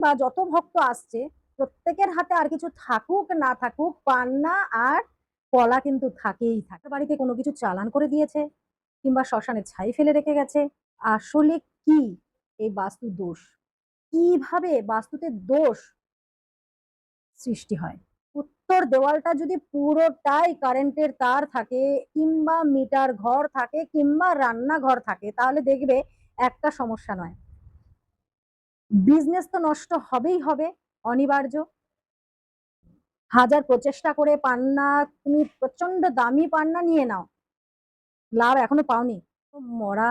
বা যত ভক্ত আসছে প্রত্যেকের হাতে আর কিছু থাকুক না থাকুক পান্না আর কলা কিন্তু থাকেই থাকে। বাড়িতে কোনো কিছু চালান করে দিয়েছে কিংবা শ্মশানে ছাই ফেলে রেখে গেছে। আসলে কি এই বাস্তু দোষ? কিভাবে বাস্তুতে দোষ সৃষ্টি হয়? উত্তর দেওয়ালটা যদি পুরোটাই কারেন্টের তার থাকে কিংবা মিটার ঘর থাকে কিংবা রান্নাঘর থাকে তাহলে দেখবে একটা সমস্যা নয়। বিজনেস তো নষ্ট হবেই হবে, অনিবার্য। হাজার প্রচেষ্টা করে পান্না তুমি প্রচন্ড দামি পান্না নিয়ে নাও, লাভ এখনো পাওনি। মরা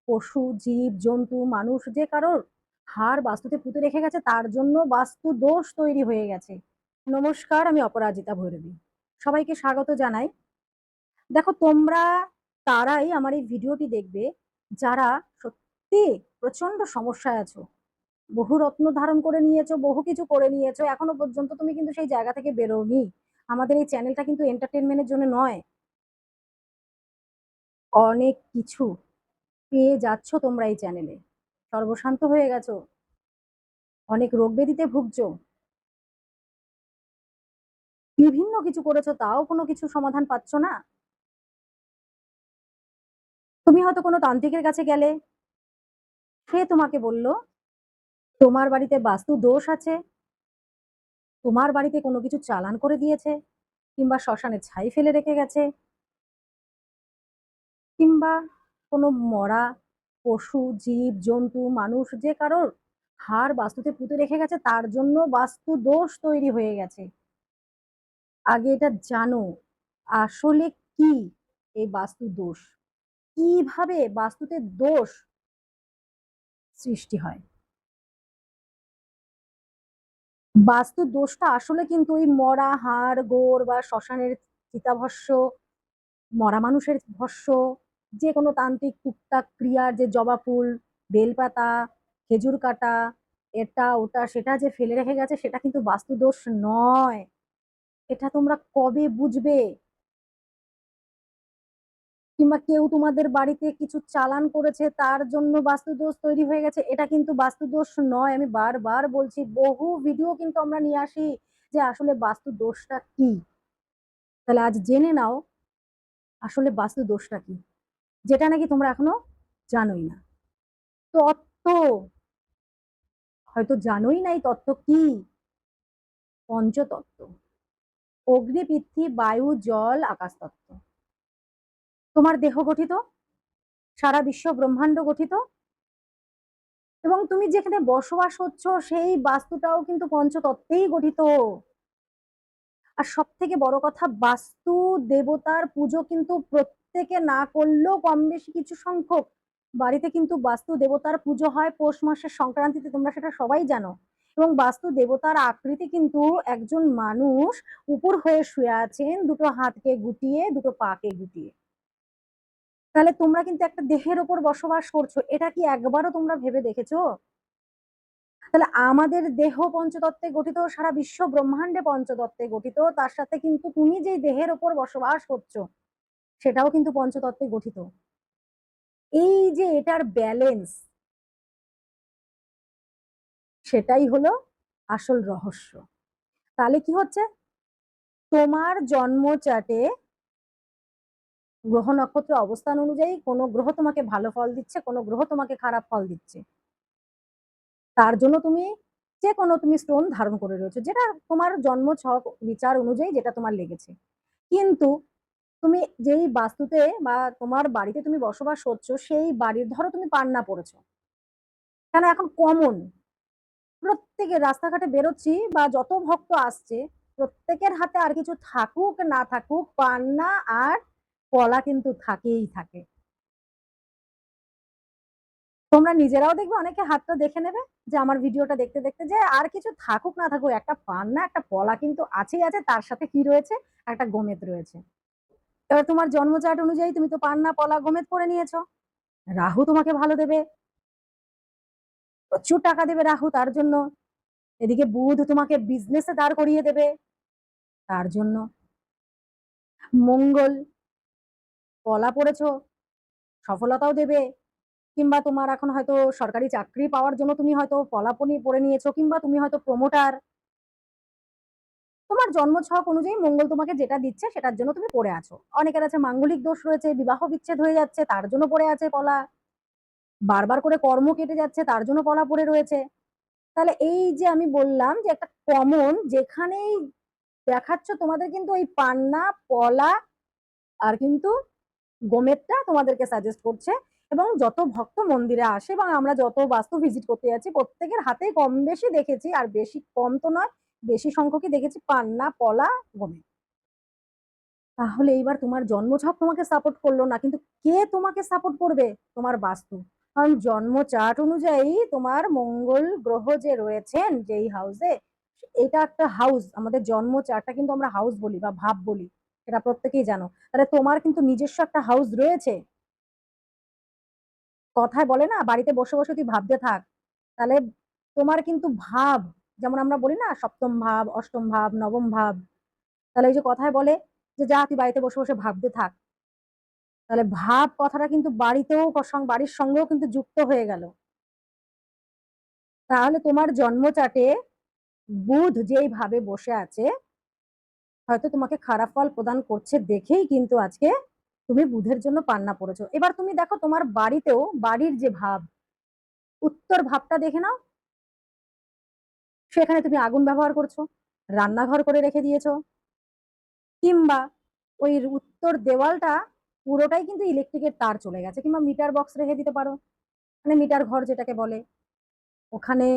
পশু, জীব, জন্তু, মানুষ যে কারোর হাড় বাস্তুতে পুঁতে রেখে গেছে তার জন্য বাস্তু দোষ তৈরি হয়ে গেছে। নমস্কার, আমি অপরাজিতা ভৈরবী। সবাইকে স্বাগত জানাই। দেখো তোমরা তারাই আমার এই ভিডিওটি দেখবে যারা সত্যি প্রচন্ড সমস্যায় আছো, বহু রত্ন ধারণ করে নিয়েছো, বহু কিছু করে নিয়েছো, এখনো পর্যন্ত তুমি কিন্তু সেই জায়গা থেকে বেরোনি। আমাদের এই চ্যানেলটা কিন্তু এন্টারটেনমেন্টের জন্য নয়। অনেক কিছু পেয়ে যাচ্ছ তোমরা এই চ্যানেলে, সর্বশান্ত হয়ে গেছো, অনেক রোগ ব্যাধিতে ভুগছো, বিভিন্ন কিছু করেছো তাও কোনো কিছু সমাধান পাচ্ছ না। তুমি হয়তো কোনো তান্ত্রিকের কাছে গেলে, সে তোমাকে বলল তোমার বাড়িতে বাস্তু দোষ আছে, তোমার বাড়িতে কোনো কিছু চালান করে দিয়েছে কিংবা শ্মশানে ছাই ফেলে রেখে গেছে কিংবা কোনো মরা পশু, জীব, জন্তু, মানুষ যে কারোর হাড় বাস্তুতে পুঁতে রেখে গেছে তার জন্য বাস্তু দোষ তৈরি হয়ে গেছে। আগে এটা জানো আসলে কি এই বাস্তু দোষ, কিভাবে বাস্তুতে দোষ সৃষ্টি হয়। বাস্তু দোষটা আসলে কিন্তু ওই মরা হাড় গোড় বা শ্মশানের চিতাভস্য, মরা মানুষের ভস্য, যে কোনো তান্ত্রিক টুকটাক ক্রিয়ার যে জবা ফুল, বেলপাতা, খেজুর কাটা, এটা ওটা সেটা যে ফেলে রেখে গেছে সেটা কিন্তু বাস্তু দোষ নয়। এটা তোমরা কবে বুঝবে? কিংবা কেউ তোমাদের বাড়িতে কিছু চালান করেছে তার জন্য বাস্তুদোষ তৈরি হয়ে গেছে, এটা কিন্তু বাস্তুদোষ নয়। আমি বারবার বলছি, বহু ভিডিও কিন্তু আমরা নিয়ে আসি যে আসলে বাস্তু দোষটা কি। তাহলে আজ জেনে নাও আসলে বাস্তু দোষটা কি, যেটা নাকি তোমরা এখনো জানোই না। তত্ত্ব হয়তো জানোই না, এই তত্ত্ব কি? পঞ্চতত্ত্ব, অগ্নি, পৃথিবী, বায়ু, জল, আকাশ তত্ত্ব। তোমার দেহ গঠিত, সারা বিশ্ব ব্রহ্মাণ্ড গঠিত, এবং তুমি যেখানে বসবাস করছো সেই বাস্তুটাও কিন্তু পঞ্চতত্ত্বেই গঠিত। আর সব থেকে বড় কথা, বাস্তু দেবতার পুজো কিন্তু প্রত্যেকে না করলেও কম বেশি কিছু সংখ্যক বাড়িতে কিন্তু বাস্তু দেবতার পুজো হয় পৌষ মাসের সংক্রান্তিতে, তোমরা সেটা সবাই জানো। এবং বাস্তু দেবতার আকৃতি কিন্তু একজন মানুষ উপর হয়ে শুয়ে আছেন, দুটো হাতকে গুটিয়ে দুটো পাকে গুটিয়ে। তাহলে তোমরা কিন্তু একটা দেহের ওপর বসবাস করছো, এটা কি একবারও তোমরা ভেবে দেখেছো? তাহলে আমাদের দেহ পঞ্চতত্ত্বে গঠিত, সারা বিশ্ব ব্রহ্মাণ্ডে পঞ্চতত্ত্বে গঠিত, তার সাথে কিন্তু তুমি যে দেহের ওপর বসবাস করছো সেটাও কিন্তু পঞ্চতত্ত্বে গঠিত। এই যে এটার ব্যালেন্স, সেটাই হলো আসল রহস্য। তাহলে কি হচ্ছে, তোমার জন্ম চার্টে গ্রহ নক্ষত্র অবস্থান অনুযায়ী কোনো গ্রহ তোমাকে ভালো ফল দিচ্ছে, কোনো গ্রহ তোমাকে খারাপ ফল দিচ্ছে। তার জন্য তুমি যে কোনো তুমি স্টোন ধারণ করে রয়েছো, যেটা তোমার জন্ম ছক বিচার অনুযায়ী যেটা তোমার লেগেছে। কিন্তু তুমি যেই বাস্তুতে বা তোমার বাড়িতে তুমি বসবাস করছো সেই বাড়ির, ধরো তুমি পান্না পড়েছো, কেন এখন কমন প্রত্যেকের রাস্তাঘাটে বেরোচ্ছি বা যত ভক্ত আসছে প্রত্যেকের হাতে আর কিছু থাকুক না থাকুক পান্না আর কলা কিন্তু থাকেই থাকে। তোমরা নিজেরাও দেখবে, অনেকে হাতটা দেখে নেবে যে আমার ভিডিওটা দেখতে দেখতে, যে আর কিছু থাকুক না থাকুক একটা পান্না একটা কলা কিন্তু আছেই আছে, তার সাথে কি রয়েছে, একটা গোমেদ রয়েছে। এবার তোমার জন্ম চার্ট অনুযায়ী তুমি তো পান্না কলা গোমেদ করে নিয়েছো, রাহু তোমাকে ভালো দেবে, প্রচুর টাকা দেবে রাহু তার জন্য। এদিকে বুধ তোমাকে বিজনেসে দাঁড় করিয়ে দেবে তার জন্য। মঙ্গল, কলা পড়েছো, সফলতাও দেবে, কিংবা তোমার এখন হয়তো সরকারি চাকরি পাওয়ার জন্য তুমি হয়তো পলাপনি পড়ে নিয়েছো, কিংবা তুমি হয়তো প্রমোটার। তোমার জন্মছক অনুযায়ী মঙ্গল তোমাকে যেটা দিচ্ছে সেটার জন্য তুমি পড়ে আছো। অনেকের আছে মাঙ্গলিক দোষ রয়েছে, বিবাহ বিচ্ছেদ হয়ে যাচ্ছে, তার জন্য পড়ে আছে পলা। বারবার করে কর্ম কেটে যাচ্ছে, তার জন্য পলা পড়ে রয়েছে। তাহলে এই যে আমি বললাম যে একটা কমন, যেখানেই দেখাচ্ছ তোমাদের কিন্তু ওই পান্না, পলা আর কিন্তু গোমেদটা তোমাদেরকে সাজেস্ট করছে। এবং যত ভক্ত মন্দিরে আসে এবং আমরা যত বাস্তু ভিজিট করতে যাচ্ছি, প্রত্যেকের হাতে কম বেশি দেখেছি, আর বেশি কম তো নয়, বেশি সংখ্যকই দেখেছি পান্না, পলা, গোমেদ। তাহলে এইবার তোমার জন্মছক তোমাকে সাপোর্ট করলো না, কিন্তু কে তোমাকে সাপোর্ট করবে? তোমার বাস্তু। কারণ জন্ম চার্ট অনুযায়ী তোমার মঙ্গল গ্রহ যে রয়েছেন যেই হাউসে, এটা একটা হাউস। আমাদের জন্ম চার্টটা কিন্তু আমরা হাউস বলি বা ভাব বলি, এটা প্রত্যেকেই জানো। তাহলে তোমার কিন্তু নিজস্ব একটা হাউস রয়েছে। কথায় বলে না, বাড়িতে বসে বসে তুই ভাবতে থাক। তাহলে তোমার কিন্তু ভাব, যেমন আমরা বলি না সপ্তম ভাব, অষ্টম ভাব, নবম ভাব। তাহলে এই যে কথায় বলে যে যা তুই বাড়িতে বসে বসে ভাবতে থাক, তাহলে ভাব কথাটা কিন্তু বাড়িতেও, বাড়ির সঙ্গেও কিন্তু যুক্ত হয়ে গেল। তাহলে তোমার জন্ম চার্টে বুধ যেইভাবে বসে আছে, হয়তো তোমাকে খারাপ ফল প্রদান করছে দেখেই কিন্তু আজকে তুমি বুধের জন্য পান্না পড়েছো। এবার তুমি দেখো তোমার বাড়িতেও, বাড়ির যে ভাব, উত্তর ভাবটা দেখে নাও। সেখানে তুমি আগুন ব্যবহার করছো, রান্নাঘর করে রেখে দিয়েছো, কিংবা ওই উত্তর দেওয়ালটা পুরোটাই কিন্তু ইলেকট্রিকের তার চলে গেছে, কিংবা মিটার বক্স রেখে দিতে পারো, মানে মিটার ঘর যেটাকে বলে। ওখানে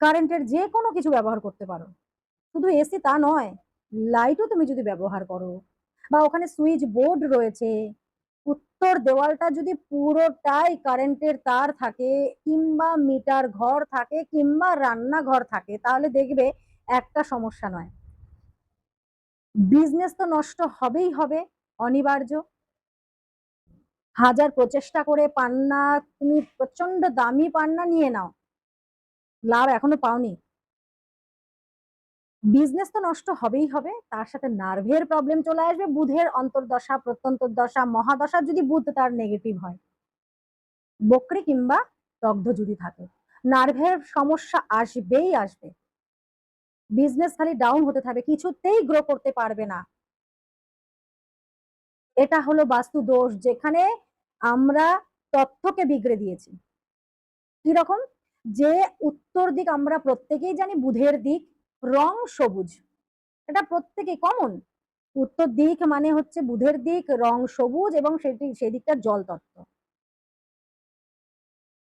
কারেন্টের যে কোনো কিছু ব্যবহার করতে পারো, শুধু এসি তা নয়, লাইটও তুমি যদি ব্যবহার করো। বা ওখানে সুইচ বোর্ড রয়েছে, উত্তর দেওয়ালটা যদি পুরোটাই কারেন্টের তার থাকে, কিংবা মিটার ঘর থাকে, কিংবা রান্নাঘর থাকে, তাহলে দেখবে একটা সমস্যা নয়, বিজনেস তো নষ্ট হবেই হবে, অনিবার্য। হাজার প্রচেষ্টা করে পান্না, তুমি প্রচন্ড দামি পান্না নিয়ে নাও, লাভ এখনো পাওনি, বিজনেস তো নষ্ট হবেই হবে। তার সাথে নার্ভের প্রবলেম চলে আসবে, বুধের অন্তর্দশা, প্রত্যন্তর্দশা, মহাদশা যদি বুধ তার নেগেটিভ হয়, বক্রি কিংবা দগ্ধ যদি থাকে, নার্ভের সমস্যা আসবেই আসবে। বিজনেস খালি ডাউন হতে থাকবে, কিছুতেই গ্রো করতে পারবে না। এটা হলো বাস্তু দোষ, যেখানে আমরা তথ্যকে বিগড়ে দিয়েছি। কিরকম? যে উত্তর দিক আমরা প্রত্যেকেই জানি বুধের দিক, রং সবুজ, এটা প্রত্যেকেই কমন। উত্তর দিক মানে হচ্ছে বুধের দিক, রং সবুজ, এবং সেদিকটা জল তত্ত্ব।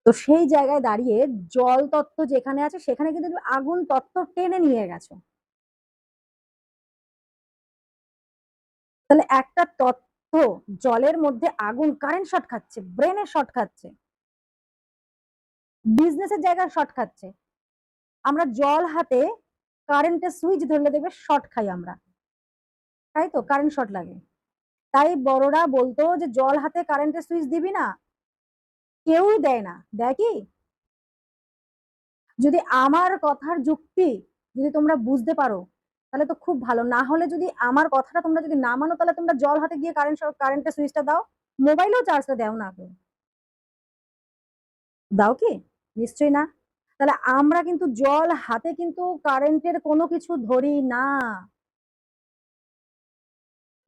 তো সেই জায়গায় দাঁড়িয়ে জল তত্ত্ব যেখানে আছে সেখানে কিন্তু তুমি আগুন তত্ত্ব টেনে নিয়ে গেছো। তাহলে একটা তত্ত্ব, জলের মধ্যে আগুন, কারেন্ট শর্ট খাচ্ছে, ব্রেনের শর্ট খাচ্ছে, বিজনেসের জায়গায় শর্ট খাচ্ছে। আমরা জল হাতে কারেন্টের সুইচ ধরলে দেখবে শর্ট খাই আমরা, তাই তো, কারেন্ট শর্ট লাগে। তাই বড়রা বলতো যে জল হাতে কারেন্টের সুইচ দিবি না, কেউই দেয় না, দেয় কি? যদি আমার কথার যুক্তি যদি তোমরা বুঝতে পারো তাহলে তো খুব ভালো, না হলে যদি আমার কথাটা তোমরা যদি না মানো, তাহলে তোমরা জল হাতে গিয়ে কারেন্টের সুইচটা দাও, মোবাইলেও চার্জটা দাও না, কেউ দাও কি? নিশ্চয়ই না। তাহলে আমরা কিন্তু জল হাতে কিন্তু কারেন্টের কোনো কিছু ধরি না।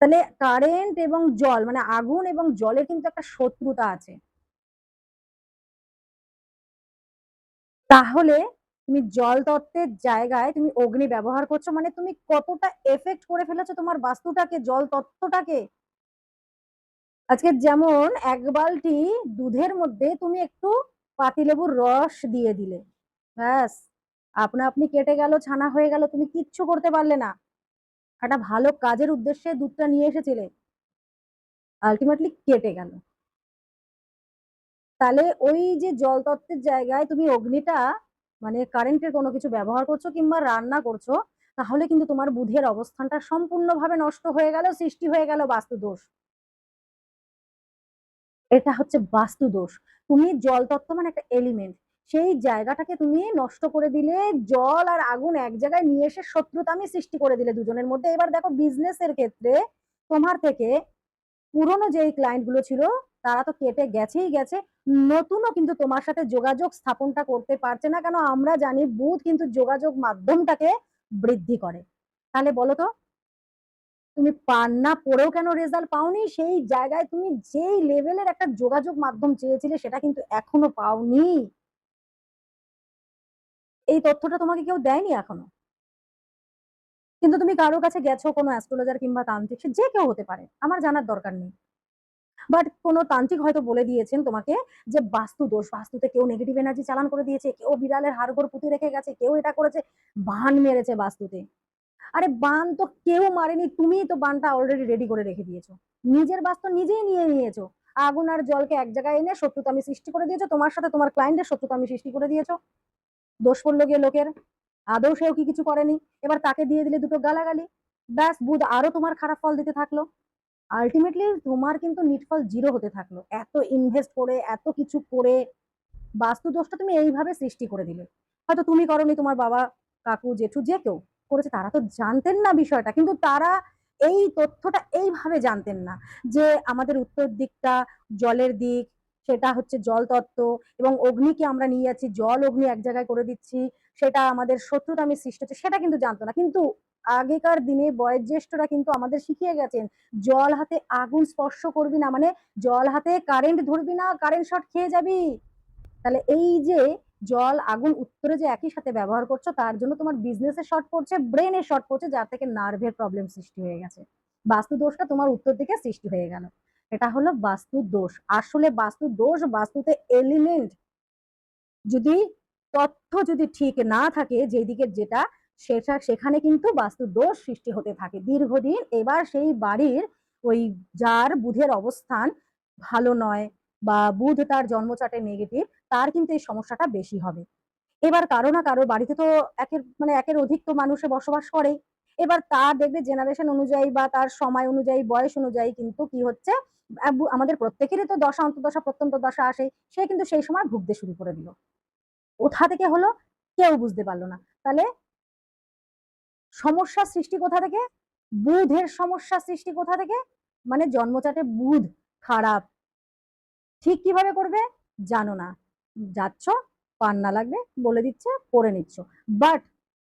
তাহলে কারেন্ট এবং জল মানে আগুন এবং জলের কিন্তু একটা শত্রুতা আছে। তাহলে তুমি জল তত্ত্বের জায়গায় তুমি অগ্নি ব্যবহার করছো, মানে তুমি কতটা এফেক্ট করে ফেলেছো তোমার বাস্তুটাকে, জল তত্ত্বটাকে। আজকে যেমন এক বালতি দুধের মধ্যে তুমি একটু পাতিলেবুর রস দিয়ে দিলে, ব্যাস আপনা আপনি কেটে গেল, ছানা হয়ে গেল, তুমি কিচ্ছু করতে পারলে না। একটা ভালো কাজের উদ্দেশ্যে দুধটা নিয়ে এসেছিলে, আলটিমেটলি কেটে গেল। তাহলে ওই যে জল তত্ত্বের জায়গায় তুমি অগ্নিটা মানে কারেন্টের কোনো কিছু ব্যবহার করছো কিংবা রান্না করছো, তাহলে কিন্তু তোমার বুধের অবস্থানটা সম্পূর্ণভাবে নষ্ট হয়ে গেল, সৃষ্টি হয়ে গেল বাস্তু দোষ। এটা হচ্ছে বাস্তু দোষ। তুমি জল তত্ত্ব মানে একটা এলিমেন্ট, সেই জায়গাটাকে তুমি নষ্ট করে দিলে, জল আর আগুন এক জায়গায় নিয়ে এসে শত্রুতামি সৃষ্টি করে দিলে দুজনের মধ্যে। এবার দেখো বিজনেসের ক্ষেত্রে তোমার থেকে পুরনো যেই ক্লায়েন্ট গুলো ছিল তারা তো কেটে গেছেই গেছে, নতুনও কিন্তু তোমার সাথে যোগাযোগ স্থাপনটা করতে পারছে না। কেন আমরা জানি বুধ কিন্তু যোগাযোগ মাধ্যমটাকে বৃদ্ধি করে। তাহলে বলো তো তুমি পান্না পড়েও কেন রেজাল্ট পাওনি? সেই জায়গায় তুমি যেই লেভেলের একটা যোগাযোগ মাধ্যম চেয়েছিলে সেটা কিন্তু এখনো পাওনি। এই তথ্যটা তোমাকে কেউ দেয়নি এখনো, কিন্তু তুমি কারোর কাছে গেছো, কোনো অ্যাস্ট্রোলজার কিংবা তান্ত্রিক, সে যে কেউ হতে পারে, আমার জানার দরকার নেই। বাট কোনো তান্ত্রিক হয়তো বলে দিয়েছেন তোমাকে যে বাস্তু দোষ, বাস্তুতে কেউ নেগেটিভ এনার্জি চালান করে দিয়েছে, কেউ বিড়ালের হাড়গোড় পুঁতে রেখে গেছে, কেউ এটা করেছে, বান মেরেছে বাস্তুতে। আরে বান তো কেউ মারেনি, তুমি তো বানটা অলরেডি রেডি করে রেখে দিয়েছো। নিজের বাস্তু নিজেই নিয়ে নিয়েছো। আগুন আর জলকে এক জায়গায় এনে শত্রুতা আমি সৃষ্টি করে দিয়েছো, তোমার সাথে তোমার ক্লায়েন্টের শত্রুতা আমি সৃষ্টি করে দিয়েছো। দোষ করলো গিয়ে লোকের, আদৌ সেও কি কিছু করেনি, এবার তাকে দিয়ে দিলে দুটো গালাগালি, ব্যাস বুধ আরো তোমার খারাপ ফল দিতে থাকলো। আলটিমেটলি তোমার কিন্তু নিটফল জিরো হতে থাকলো। এত ইনভেস্ট করে, এত কিছু করে বাস্তু দোষটা তুমি এইভাবে সৃষ্টি করে দিলে। হয়তো তুমি করনি, তোমার বাবা, কাকু, জেঠু যে কেউ করেছে, তারা তো জানতেন না বিষয়টা, কিন্তু তারা এই তথ্যটা এইভাবে জানতেন না যে আমাদের উত্তর দিকটা জলের দিক, সেটা হচ্ছে জল তত্ত্ব, এবং অগ্নিকে আমরা নিয়ে যাচ্ছি, জল অগ্নি এক জায়গায় করে দিচ্ছি, সেটা আমাদের শত্রুতা আমি সৃষ্টি হচ্ছে, সেটা কিন্তু জানতো না। কিন্তু আগেকার দিনে বয়োজ্যেষ্ঠরা কিন্তু আমাদের শিখিয়ে গেছেন, জল হাতে আগুন স্পর্শ করবি না, মানে জল হাতে কারেন্ট ধরবি না, কারেন্ট শর্ট খেয়ে যাবি। তাহলে এই যে জল আগুন উত্তরে যে একই সাথে ব্যবহার করছো, তার জন্য তোমার বিজনেসে শর্ট পড়ছে, ব্রেনে শর্ট পড়ছে, যার থেকে নার্ভের প্রবলেম সৃষ্টি হয়ে গেছে। বাস্তু দোষটা তোমার উত্তর দিকে সৃষ্টি হয়ে গেল। এটা হলো বাস্তু দোষ। আসলে বাস্তু দোষ, বাস্তুতে এলিমেন্ট যদি, তথ্য যদি ঠিক না থাকে যেদিকে যেটা, সেটা সেখানে কিন্তু বাস্তু দোষ সৃষ্টি হতে থাকে দীর্ঘদিন। এবার সেই বাড়ির ওই যার বুধের অবস্থান ভালো নয়, বা বুধ তার জন্মচাটে নেগেটিভ, তার কিন্তু এই সমস্যাটা বেশি হবে। এবার কারো না কারো বাড়িতে তো একের অধিক তো মানুষে বসবাস করে। এবার তার দেখবে জেনারেশন অনুযায়ী বা তার সময় অনুযায়ী, বয়স অনুযায়ী কিন্তু কি হচ্ছে, আমাদের প্রত্যেকেরই তো দশা অন্তর্দশা প্রত্যন্ত দশা আসে, সে কিন্তু সেই সময় ভুগতে শুরু করে দিল। কোথা থেকে হলো কেউ বুঝতে পারলো না। তাহলে সমস্যা সৃষ্টি কোথা থেকে? বুধের সমস্যা সৃষ্টি কোথা থেকে? মানে জন্মচাটে বুধ খারাপ। ঠিক কিভাবে করবে জানো না, যাচ্ছ, পান্না লাগবে বলে দিচ্ছে, পড়ে নিচ্ছ। বাট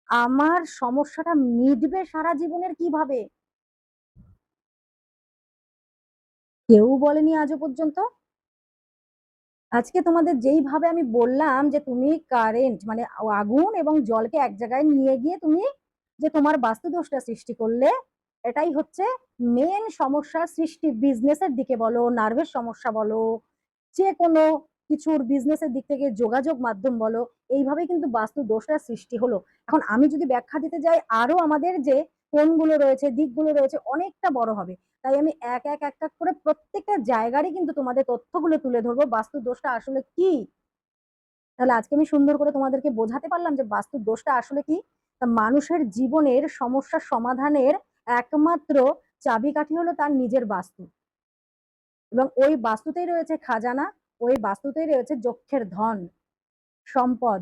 আমার সমস্যাটা মিটবে সারা জীবনের কিভাবে? কেউ বলেনি আজও পর্যন্ত। আজকে তোমাদের যেইভাবে আমি বললাম যে তুমি কারেন্ট মানে আগুন এবং জলকে এক জায়গায় নিয়ে গিয়ে তুমি যে তোমার বাস্তু দোষটা সৃষ্টি করলে, এটাই হচ্ছে মেন সমস্যার সৃষ্টি। বিজনেসের দিকে বলো, নার্ভের সমস্যা বলো, যে কোনো কিছুর বিজনেসের দিক থেকে যোগাযোগ মাধ্যম বলো, এইভাবে কিন্তু বাস্তু দোষটা সৃষ্টি হলো। এখন আমি যদি ব্যাখ্যা দিতে যাই, আরো আমাদের যে কোণগুলো রয়েছে, দিকগুলো রয়েছে, অনেকটা বড় হবে। তাই আমি এক এক এক এক করে প্রত্যেকটা জায়গারই কিন্তু তোমাদের তথ্যগুলো তুলে ধরবো, বাস্তু দোষটা আসলে কি। তাহলে আজকে আমি সুন্দর করে তোমাদেরকে বোঝাতে পারলাম যে বাস্তু দোষটা আসলে কি। তা মানুষের জীবনের সমস্যার সমাধানের একমাত্র চাবিকাঠি হলো তার নিজের বাস্তু, এবং ওই বাস্তুতেই রয়েছে খাজানা, ওই বাস্তুতেই রয়েছে যক্ষের ধন সম্পদ।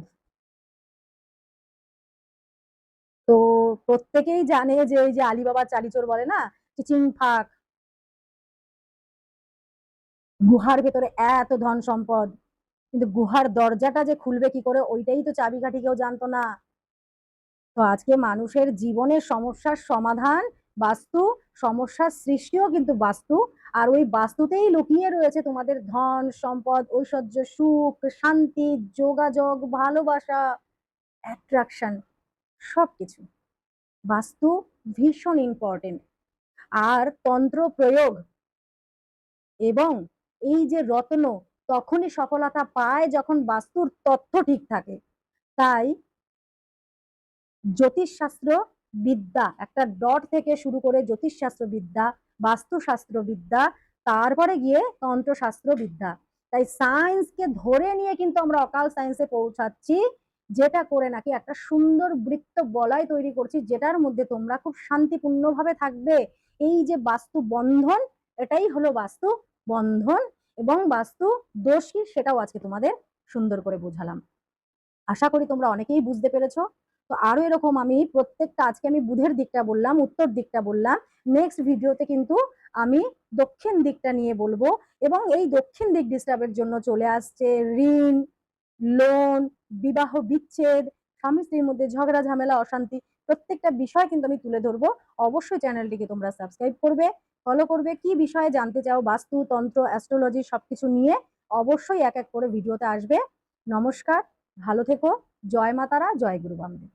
তো প্রত্যেকেই জানে যে ওই যে আলিবাবা চালিচোর বলে না, চিচিং ফাক, গুহার ভেতরে এত ধন সম্পদ, কিন্তু গুহার দরজাটা যে খুলবে কি করে, ওইটাই তো চাবিকাঠি কেউ জানতো না। তো আজকে মানুষের জীবনের সমস্যার সমাধান বাস্তু, সমস্যার সৃষ্টিও কিন্তু বাস্তু। আর ওই বাস্তুতেই লুকিয়ে রয়েছে তোমাদের ধন সম্পদ, ঐশ্বর্য, সুখ, শান্তি, যোগাযোগ, ভালোবাসা, অ্যাট্রাকশন, সবকিছু। বাস্তু ভীষণ ইম্পর্টেন্ট। আর তন্ত্র প্রয়োগ এবং এই যে রত্ন তখনই সফলতা পায় যখন বাস্তুর তথ্য ঠিক থাকে। তাই জ্যোতিষশাস্ত্র বিদ্যা, একটা ডট থেকে শুরু করে জ্যোতিষশাস্ত্র বিদ্যা, বাস্তুশাস্ত্র বিদ্যা, তারপরে গিয়ে তন্ত্রশাস্ত্র বিদ্যা। তাই সায়েন্সকে ধরে নিয়ে কিন্তু আমরা অকাল সায়েন্সে পৌঁছাচ্ছি, যেটা করে নাকি একটা সুন্দর বৃত্ত বলয় তৈরি করছি, যেটার মধ্যে তোমরা খুব শান্তিপূর্ণভাবে থাকবে। এই যে বাস্তু বন্ধন, এটাই হলো বাস্তু বন্ধন। এবং বাস্তু দোষ কি সেটাও আজকে তোমাদের সুন্দর করে বোঝালাম। আশা করি তোমরা অনেকেই বুঝতে পেরেছো। তো আরো এরকম আমি প্রত্যেকটা, আজকে আমি বুধের দিকটা বললাম, উত্তর দিকটা বললাম, নেক্সট ভিডিওতে কিন্তু আমি দক্ষিণ দিকটা নিয়ে বলবো। এবং এই দক্ষিণ দিক ডিস্টার্বের জন্য চলে আসছে ঋণ, লোন, বিবাহ বিচ্ছেদ, স্বামী স্ত্রীর মধ্যে ঝগড়া ঝামেলা অশান্তি, প্রত্যেকটা বিষয় কিন্তু আমি তুলে ধরবো। অবশ্যই চ্যানেলটিকে তোমরা সাবস্ক্রাইব করবে, ফলো করবে। কি বিষয়ে জানতে চাও, বাস্তু, তন্ত্র, অ্যাস্ট্রোলজি সবকিছু নিয়ে অবশ্যই এক এক করে ভিডিওতে আসবে। নমস্কার, ভালো থেকো। জয় মা তারা, জয় গুরু বামদেব।